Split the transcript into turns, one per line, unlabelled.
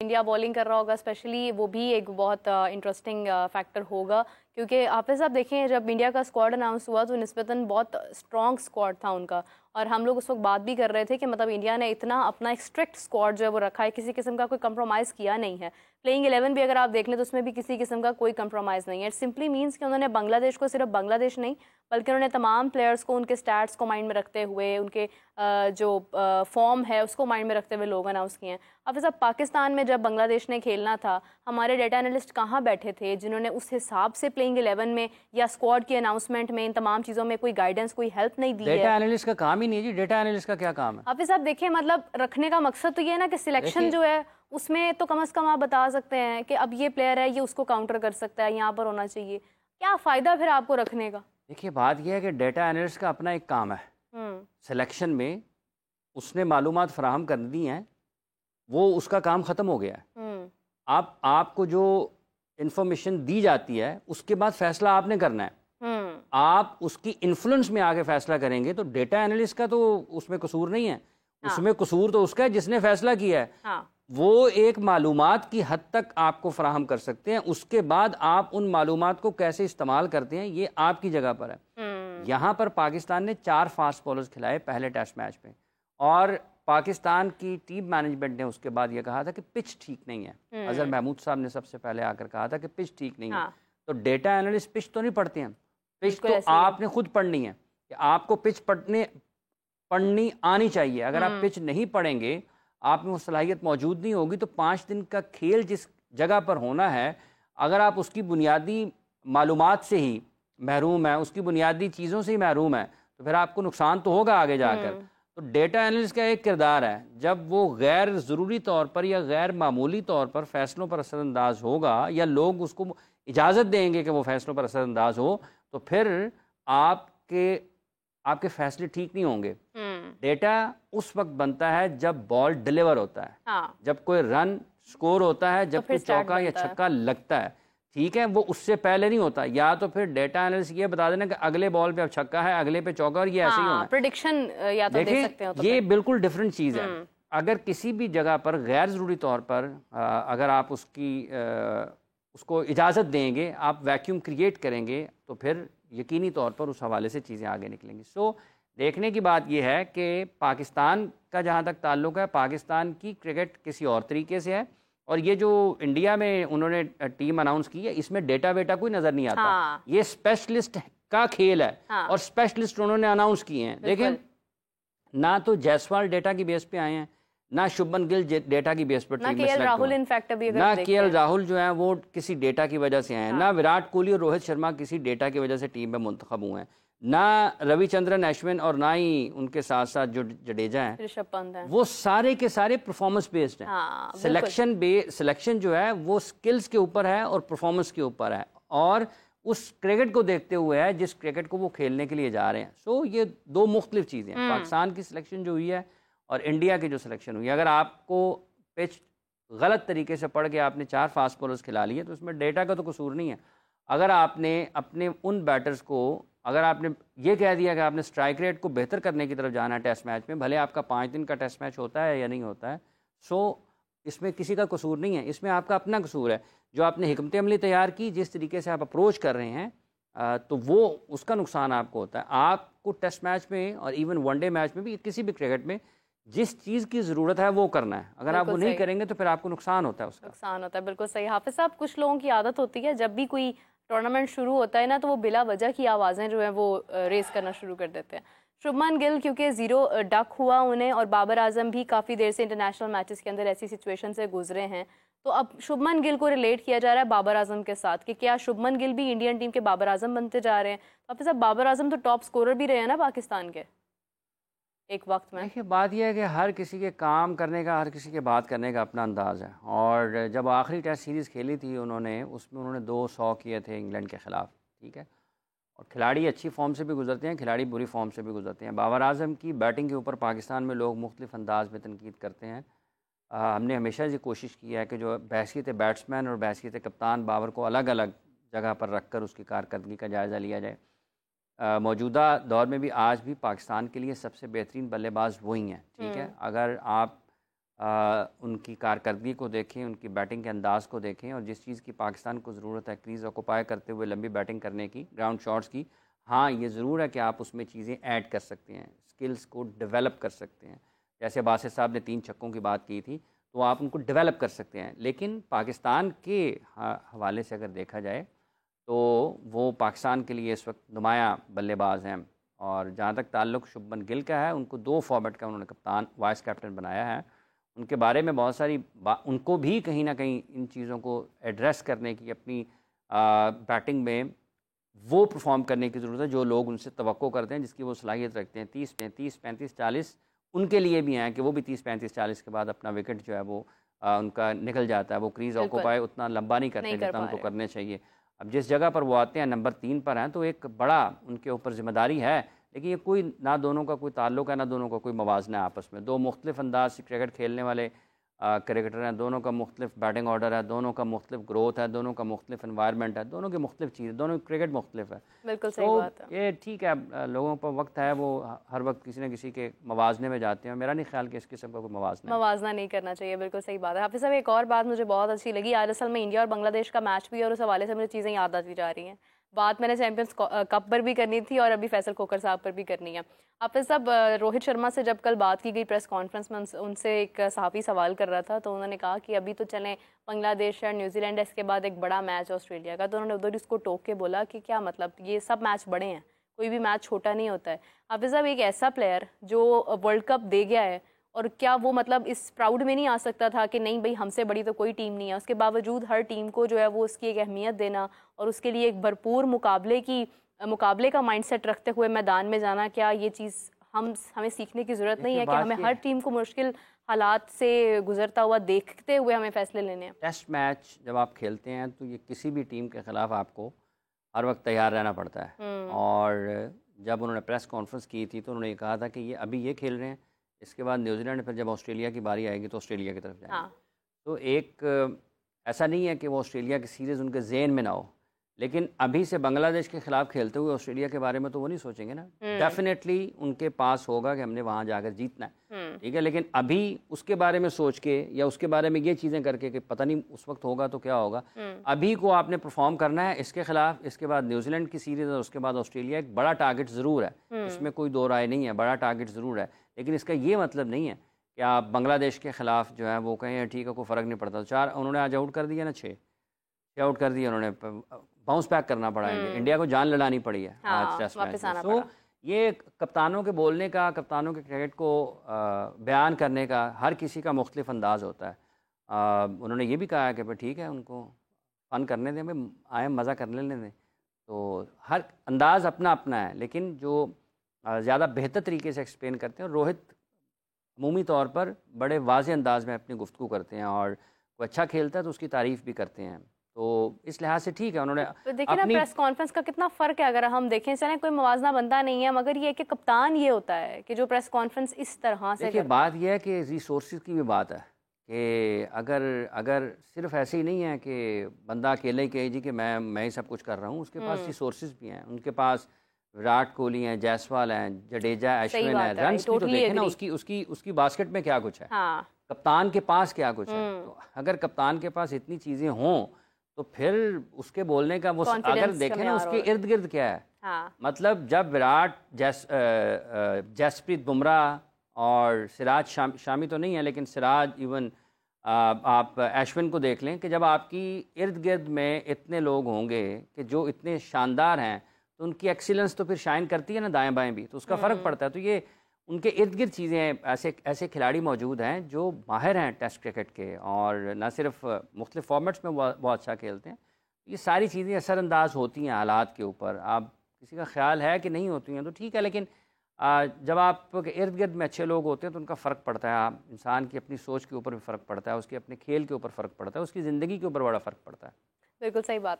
India bowling कर रहा होगा स्पेशली, वो भी एक बहुत इंटरेस्टिंग फैक्टर होगा, क्योंकि हाफिज़ आप देखें जब इंडिया का स्क्वाड अनाउंस हुआ तो निस्बतन बहुत स्ट्रॉन्ग स्क्वाड था उनका, और हम लोग उस वक्त बात भी कर रहे थे कि मतलब इंडिया ने इतना अपना एक स्ट्रिक्ट स्क्वाड जो है वो रखा है, किसी किस्म का कोई कंप्रोमाइज़ किया नहीं है। प्लेइंग 11 भी अगर आप देख लें तो उसमें भी किसी किस्म का कोई कंप्रोमाइज़ नहीं है। इट सिंपली मीन्स कि उन्होंने बांग्लादेश को, सिर्फ बांग्लादेश नहीं बल्कि उन्होंने तमाम प्लेयर्स को उनके स्टैट्स को माइंड में रखते हुए, उनके जो फॉर्म है उसको माइंड में रखते हुए लोग अनाउंस किए हैं। अब सब पाकिस्तान में जब बांग्लादेश ने खेलना था, हमारे डेटा एनालिस्ट कहाँ बैठे थे जिन्होंने उस हिसाब से प्लेइंग 11 में या स्क्वाड की अनाउंसमेंट में इन तमाम चीज़ों में कोई गाइडेंस, कोई हेल्प नहीं दी है।
डेटा एनालिस्ट का काम ही नहीं है जी, डेटा एनालिस्ट का क्या काम है?
हाफिज साहब देखिए, मतलब रखने का मकसद तो ये है ना कि सिलेक्शन जो है उसमें तो कम से कम आप बता सकते हैं कि अब ये प्लेयर है, ये उसको काउंटर कर सकता है, यहाँ पर होना चाहिए। क्या फ़ायदा फिर आपको रखने का?
देखिए बात यह है कि डेटा एनालिस्ट का अपना एक काम है, सिलेक्शन में उसने मालूमात फराहम कर दी हैं, वो उसका काम ख़त्म हो गया है। आपको जो इंफॉर्मेशन दी जाती है उसके बाद फैसला आपने करना है। आप उसकी इन्फ्लुएंस में आके फैसला करेंगे तो डेटा एनालिस्ट का तो उसमें कसूर नहीं है। उसमें कसूर तो उसका है जिसने फैसला किया है। वो एक मालूमात की हद तक आपको फराहम कर सकते हैं, उसके बाद आप उन मालूमात को कैसे इस्तेमाल करते हैं ये आपकी जगह पर है। यहाँ पर पाकिस्तान ने 4 फास्ट बॉलर्स खिलाए पहले टेस्ट मैच में, और पाकिस्तान की टीम मैनेजमेंट ने उसके बाद ये कहा था कि पिच ठीक नहीं है। अजहर महमूद साहब ने सबसे पहले आकर कहा था कि पिच ठीक नहीं है। तो डेटा एनालिस्ट पिच तो नहीं पढ़ते हैं, पिच तो आपने खुद पढ़नी है कि आपको पिच पढ़नी आनी चाहिए। अगर आप पिच नहीं पढ़ेंगे, आप में वो सलाहियत मौजूद नहीं होगी, तो 5 दिन का खेल जिस जगह पर होना है, अगर आप उसकी बुनियादी मालूमात से ही महरूम है, उसकी बुनियादी चीज़ों से ही महरूम है, तो फिर आपको नुकसान तो होगा आगे जाकर। तो डेटा एनालिस्ट का एक किरदार है, जब वो गैर ज़रूरी तौर पर या गैर मामूली तौर पर फैसलों पर असरअंदाज होगा या लोग उसको इजाज़त देंगे कि वो फैसलों पर असरअंदाज हो, तो फिर आपके फैसले ठीक नहीं होंगे। डेटा उस वक्त बनता है जब बॉल डिलीवर होता है, जब कोई रन स्कोर होता है, जब कोई चौका या छक्का लगता है, ठीक है, वो उससे पहले नहीं होता। या तो फिर डेटा एनालिस्ट ये बता देना कि अगले बॉल पे अब छक्का है, अगले पे चौका, और ये ऐसे ही होना है।
प्रेडिक्शन या तो दे सकते हो, तो
ये बिल्कुल डिफरेंट चीज़ है। अगर किसी भी जगह पर गैर ज़रूरी तौर पर अगर आप उसको इजाज़त देंगे, आप वैक्यूम क्रिएट करेंगे, तो फिर यकीनी तौर पर उस हवाले से चीज़ें आगे निकलेंगी। सो देखने की बात यह है कि पाकिस्तान का जहाँ तक ताल्लुक़ है, पाकिस्तान की क्रिकेट किसी और तरीके से है, और ये जो इंडिया में उन्होंने टीम अनाउंस की है, इसमें डेटा वेटा कोई नज़र नहीं आता। ये स्पेशलिस्ट का खेल है, और स्पेशलिस्ट उन्होंने अनाउंस किए हैं। देखें, ना तो जायसवाल डेटा की बेस पे आए हैं, ना शुभमन गिल डेटा की बेस पर टीम में सेलेक्ट
राहुल, इनफैक्ट अभी
ना केएल राहुल जो है वो किसी डेटा की वजह से आए हैं, ना विराट कोहली और रोहित शर्मा किसी डेटा की वजह से टीम में मुंतखब हुए हैं, ना रविचंद्रन अश्विन और ना ही उनके साथ साथ जो जडेजा हैं,
ऋषभ पंत हैं,
वो सारे के सारे परफॉर्मेंस बेस्ड हैं। सिलेक्शन जो है वो स्किल्स के ऊपर है और परफॉर्मेंस के ऊपर है, और उस क्रिकेट को देखते हुए है जिस क्रिकेट को वो खेलने के लिए जा रहे हैं। सो ये 2 मुख्तलिफ चीज़ें हैं, पाकिस्तान की सिलेक्शन जो हुई है और इंडिया की जो सिलेक्शन हुई है। अगर आपको पिच गलत तरीके से पढ़ के आपने 4 फास्ट बॉलर्स खिला लिए, तो उसमें डेटा का तो कसूर नहीं है। अगर आपने अपने उन बैटर्स को, अगर आपने ये कह दिया कि आपने स्ट्राइक रेट को बेहतर करने की तरफ जाना है टेस्ट मैच में, भले आपका 5 दिन का टेस्ट मैच होता है या नहीं होता है, सो इसमें किसी का कसूर नहीं है, इसमें आपका अपना कसूर है। जो आपने हिकमत अमली तैयार की, जिस तरीके से आप अप्रोच कर रहे हैं, तो वो उसका नुकसान आपको होता है। आपको टेस्ट मैच में और इवन वनडे मैच में भी, किसी भी क्रिकेट में, जिस चीज़ की ज़रूरत है वो करना है। अगर आप वो नहीं करेंगे तो फिर आपको नुकसान होता है, उसका
नुकसान होता है। बिल्कुल सही हाफिज़ साहब, कुछ लोगों की आदत होती है जब भी कोई टूर्नामेंट शुरू होता है ना, तो वो बिला वजह की आवाज़ें जो है वो रेस करना शुरू कर देते हैं। शुभमन गिल क्योंकि 0 डक हुआ उन्हें, और बाबर आजम भी काफ़ी देर से इंटरनेशनल मैचेस के अंदर ऐसी सिचुएशन से गुजरे हैं, तो अब शुभमन गिल को रिलेट किया जा रहा है बाबर आजम के साथ कि क्या शुभमन गिल भी इंडियन टीम के बाबर आजम बनते जा रहे हैं। हाफिज़ साहब, बाबर आजम तो टॉप स्कोरर भी रहे हैं ना पाकिस्तान के एक वक्त में।
देखिए बात यह है कि हर किसी के काम करने का, हर किसी के बात करने का अपना अंदाज़ है, और जब आखिरी टेस्ट सीरीज़ खेली थी उन्होंने, उसमें उन्होंने 200 किए थे इंग्लैंड के ख़िलाफ़, ठीक है, और खिलाड़ी अच्छी फॉर्म से भी गुजरते हैं, खिलाड़ी बुरी फॉर्म से भी गुजरते हैं। बाबर आजम की बैटिंग के ऊपर पाकिस्तान में लोग मुख्तलिफ अंदाज में तनकीद करते हैं। हमने हमेशा ये कोशिश की है कि जो बहसीत बैट्समैन और बहसीत कप्तान बाबर को अलग अलग जगह पर रख कर उसकी कारकर्दगी का जायज़ा लिया जाए। मौजूदा दौर में भी आज भी पाकिस्तान के लिए सबसे बेहतरीन बल्लेबाज वही हैं, ठीक है। अगर आप उनकी कारकर्दगी को देखें, उनकी बैटिंग के अंदाज को देखें, और जिस चीज़ की पाकिस्तान को ज़रूरत है क्रीज़ ऑक्यूपाई करते हुए लंबी बैटिंग करने की, ग्राउंड शॉट्स की, हाँ ये ज़रूर है कि आप उसमें चीज़ें ऐड कर सकते हैं, स्किल्स को डेवलप कर सकते हैं। जैसे बासित साहब ने 3 छक्कों की बात की थी, तो आप उनको डेवलप कर सकते हैं। लेकिन पाकिस्तान के हवाले से अगर देखा जाए तो वो पाकिस्तान के लिए इस वक्त नुमाया बल्लेबाज हैं। और जहाँ तक ताल्लुक़ शुभमन गिल का है, उनको 2 फॉर्मेट का उन्होंने कप्तान वाइस कैप्टन बनाया है। उनके बारे में बहुत सारी उनको भी कहीं ना कहीं इन चीज़ों को एड्रेस करने की, अपनी बैटिंग में वो परफॉर्म करने की ज़रूरत है जो लोग उनसे तवक्को करते हैं, जिसकी वो सलाहियत रखते हैं। 30, 35, 35, 40 उनके लिए भी हैं कि वो भी 30, 35, 40 के बाद अपना विकेट जो है वो उनका निकल जाता है। वो क्रीज़ ऑक्यूपाई उतना लंबा नहीं करते जितना उनको करने चाहिए। अब जिस जगह पर वो आते हैं, नंबर 3 पर हैं, तो एक बड़ा उनके ऊपर ज़िम्मेदारी है। लेकिन ये कोई ना दोनों का कोई ताल्लुक़ है, ना दोनों का कोई मवाज़ना है आपस में। 2 मुख्तलिफ़ अंदाज से क्रिकेट खेलने वाले क्रिकेटर हैं, दोनों का मुख्तलिफ बैटिंग ऑर्डर है, दोनों का मुख्तलिफ ग्रोथ है, दोनों का मुख्तलिफ एनवायरनमेंट है, दोनों की मुख्तलिफ चीज़, दोनों की क्रिकेट मुख्तलिफ है।
बिल्कुल सही बात है।
ये ठीक है, लोगों पर वक्त है, वो हर वक्त किसी न किसी के मवाजने में जाते हैं। मेरा नहीं ख्याल कि इस किस्म का कोई मवाजना
नहीं करना चाहिए। बिल्कुल सही बात है। हाफिज़ साहब, एक और बात मुझे बहुत अच्छी लगी, आज असल में इंडिया और बांग्लादेश का मैच भी, और उस हवाले से मुझे चीज़ें याद आती जा रही हैं। बात मैंने चैंपियंस कप पर भी करनी थी और अभी फैसल खोकर साहब पर भी करनी है। हाफिज़ साहब, रोहित शर्मा से जब कल बात की गई प्रेस कॉन्फ्रेंस में, उनसे एक सहाफ़ी सवाल कर रहा था, तो उन्होंने कहा कि अभी तो चलें बांग्लादेश और न्यूजीलैंड है, इसके बाद एक बड़ा मैच ऑस्ट्रेलिया का। तो उन्होंने उधर उसको टोक के बोला कि क्या मतलब, ये सब मैच बड़े हैं, कोई भी मैच छोटा नहीं होता है। हाफिज़ साहब, एक ऐसा प्लेयर जो वर्ल्ड कप दे गया है, और क्या वो मतलब इस प्राउड में नहीं आ सकता था कि नहीं भाई हमसे बड़ी तो कोई टीम नहीं है, उसके बावजूद हर टीम को जो है वो उसकी एक अहमियत देना और उसके लिए एक भरपूर मुकाबले का माइंडसेट रखते हुए मैदान में जाना, क्या ये चीज़ हमें सीखने की ज़रूरत नहीं है कि हमें हर टीम को मुश्किल हालात से गुजरता हुआ देखते हुए हमें फैसले लेने हैं?
टेस्ट मैच जब आप खेलते हैं तो ये किसी भी टीम के ख़िलाफ़ आपको हर वक्त तैयार रहना पड़ता है। और जब उन्होंने प्रेस कॉन्फ्रेंस की थी तो उन्होंने कहा था कि ये अभी ये खेल रहे हैं, इसके बाद न्यूजीलैंड, फिर जब ऑस्ट्रेलिया की बारी आएगी तो ऑस्ट्रेलिया की तरफ जाएंगे।
हाँ।
तो एक ऐसा नहीं है कि वो ऑस्ट्रेलिया की सीरीज़ उनके जहन में ना हो, लेकिन अभी से बांग्लादेश के खिलाफ खेलते हुए ऑस्ट्रेलिया के बारे में तो वो नहीं सोचेंगे ना। डेफिनेटली उनके पास होगा कि हमने वहाँ जाकर जीतना है, ठीक है, लेकिन अभी उसके बारे में सोच के या उसके बारे में ये चीज़ें करके कि पता नहीं उस वक्त होगा तो क्या होगा, अभी को आपने परफॉर्म करना है इसके खिलाफ। इसके बाद न्यूजीलैंड की सीरीज़ और उसके बाद ऑस्ट्रेलिया, एक बड़ा टारगेट ज़रूर है, इसमें कोई दो राय नहीं है, बड़ा टारगेट ज़रूर है। लेकिन इसका ये मतलब नहीं है कि आप बांग्लादेश के खिलाफ जो है वो कहें ठीक है कोई फ़र्क नहीं पड़ता। 4 उन्होंने आज आउट कर दिया ना, 6 आउट कर दिया उन्होंने, बाउंस बैक करना पड़ा है, इंडिया को जान लड़ानी पड़ी है आज टेस्ट मैच में। तो ये कप्तानों के बोलने का, कप्तानों के क्रिकेट को बयान करने का हर किसी का मुख्तलिफ अंदाज़ होता है। उन्होंने ये भी कहा है कि भाई ठीक है, उनको फ़न करने दें, भाई आए मज़ा कर लेने दें। तो हर अंदाज़ अपना अपना है, लेकिन जो ज़्यादा बेहतर तरीके से एक्सप्लेन करते हैं, रोहित अमूमी तौर पर बड़े वाज़ेह अंदाज में अपनी गुफ्तगू करते हैं, और कोई अच्छा खेलता है तो उसकी तारीफ़ भी करते हैं। तो इस लिहाज से ठीक है। उन्होंने
तो देखिए ना, प्रेस कॉन्फ्रेंस का कितना फ़र्क है अगर हम देखें। चलें कोई मवाजना बनता नहीं है, मगर ये कि कप्तान ये होता है कि जो प्रेस कॉन्फ्रेंस इस तरह से
देखिए, बात यह है कि रिसोर्सेज की भी बात है कि अगर सिर्फ ऐसे ही नहीं है कि बंदा अकेले ही कहे जी कि मैं ही सब कुछ कर रहा हूँ, उसके पास रिसोर्सेज भी हैं। उनके पास विराट कोहली हैं, जायसवाल हैं, जडेजा, अश्विन है, रन्स भी तो देखें ना, उसकी बास्केट में क्या कुछ है। कप्तान के पास क्या कुछ है। तो अगर कप्तान के पास इतनी चीज़ें हों तो फिर उसके बोलने का वो अगर देखें ना उसके इर्द गिर्द क्या है। मतलब जब विराट, जसप्रीत बुमराह और सिराज शामी तो नहीं है, लेकिन सिराज, इवन आप अश्विन को देख लें कि जब आपकी इर्द गिर्द में इतने लोग होंगे कि जो इतने शानदार हैं, तो उनकी एक्सीलेंस तो फिर शाइन करती है ना दाएं बाएं भी, तो उसका फ़र्क पड़ता है। तो ये उनके इर्द गिर्द चीज़ें, ऐसे खिलाड़ी मौजूद हैं जो माहिर हैं टेस्ट क्रिकेट के, और न सिर्फ मुख्तलिफ फॉर्मेट्स में बहुत अच्छा खेलते हैं। ये सारी चीज़ें असरअंदाज होती हैं हालात के ऊपर। आप किसी का ख्याल है कि नहीं होती हैं तो ठीक है, लेकिन जब आपके इर्द गिर्द में अच्छे लोग होते हैं तो उनका फ़र्क पड़ता है। इंसान की अपनी सोच के ऊपर भी फ़र्क पड़ता है, उसके अपने खेल के ऊपर फ़र्क पड़ता है, उसकी ज़िंदगी के ऊपर बड़ा फ़र्क पड़ता है।
बिल्कुल सही बात।